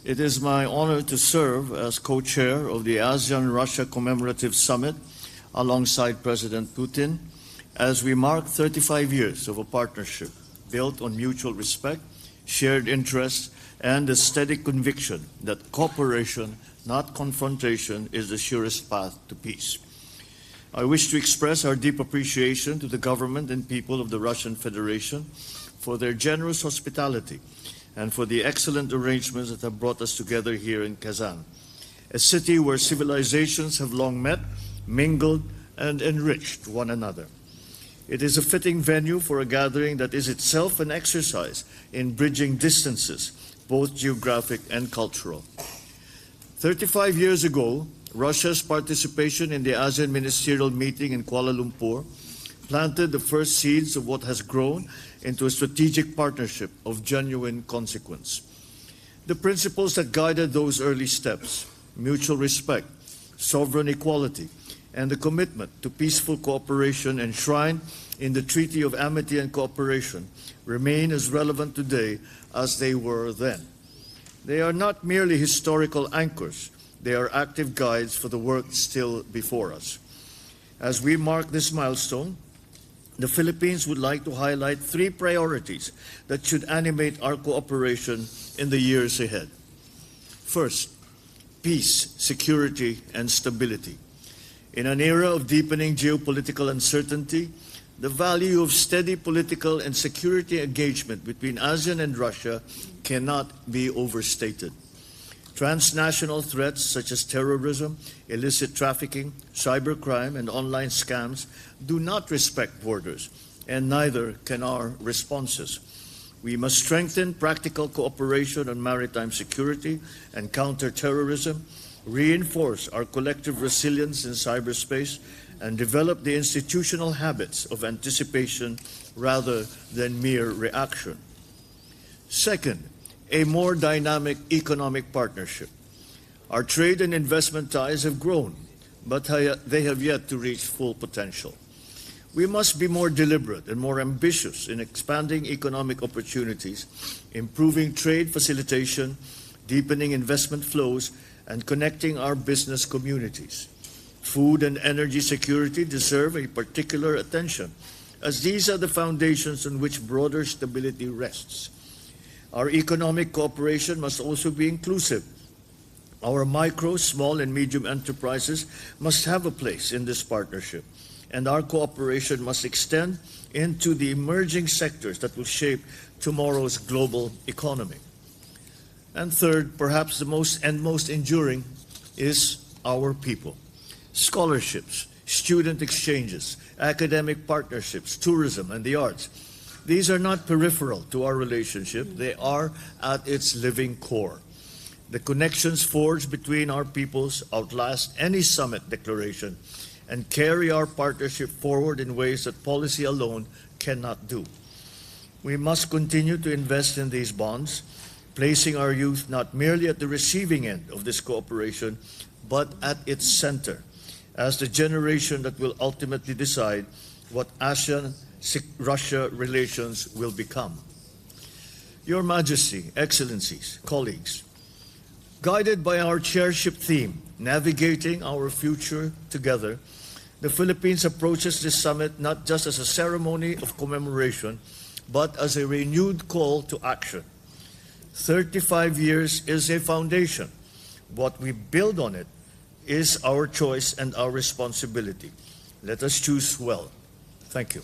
It is my honor to serve as co-chair of the ASEAN-Russia Commemorative Summit alongside President Putin as we mark 35 years of a partnership built on mutual respect, shared interests, and a steady conviction that cooperation, not confrontation, is the surest path to peace. I wish to express our deep appreciation to the government and people of the Russian Federation for their generous hospitality and for the excellent arrangements that have brought us together here in Kazan, a city where civilizations have long met, mingled, and enriched one another. It is a fitting venue for a gathering that is itself an exercise in bridging distances, both geographic and cultural. 35 years ago, Russia's participation in the ASEAN ministerial meeting in Kuala Lumpur planted the first seeds of what has grown into a strategic partnership of genuine consequence. The principles that guided those early steps, mutual respect, sovereign equality, and the commitment to peaceful cooperation enshrined in the Treaty of Amity and Cooperation, remain as relevant today as they were then. They are not merely historical anchors, they are active guides for the work still before us. As we mark this milestone, the Philippines would like to highlight 3 priorities that should animate our cooperation in the years ahead. First, peace, security, and stability. In an era of deepening geopolitical uncertainty, the value of steady political and security engagement between ASEAN and Russia cannot be overstated. Transnational threats such as terrorism, illicit trafficking, cybercrime, and online scams do not respect borders, and neither can our responses. We must strengthen practical cooperation on maritime security and counter-terrorism, reinforce our collective resilience in cyberspace, and develop the institutional habits of anticipation rather than mere reaction. Second, a more dynamic economic partnership. Our trade and investment ties have grown, but they have yet to reach full potential. We must be more deliberate and more ambitious in expanding economic opportunities, improving trade facilitation, deepening investment flows, and connecting our business communities. Food and energy security deserve a particular attention, as these are the foundations on which broader stability rests. Our economic cooperation must also be inclusive. Our micro, small, and medium enterprises must have a place in this partnership, and our cooperation must extend into the emerging sectors that will shape tomorrow's global economy. And third, perhaps the most enduring, is our people. Scholarships, student exchanges, academic partnerships, tourism, and the arts. These are not peripheral to our relationship, they are at its living core. The connections forged between our peoples outlast any summit declaration and carry our partnership forward in ways that policy alone cannot do. We must continue to invest in these bonds, placing our youth not merely at the receiving end of this cooperation, but at its center, as the generation that will ultimately decide what ASEAN-Russia relations will become. Your Majesty, Excellencies, colleagues, guided by our chairship theme, Navigating Our Future Together, the Philippines approaches this summit not just as a ceremony of commemoration, but as a renewed call to action. 35 years is a foundation. What we build on it is our choice and our responsibility. Let us choose well. Thank you.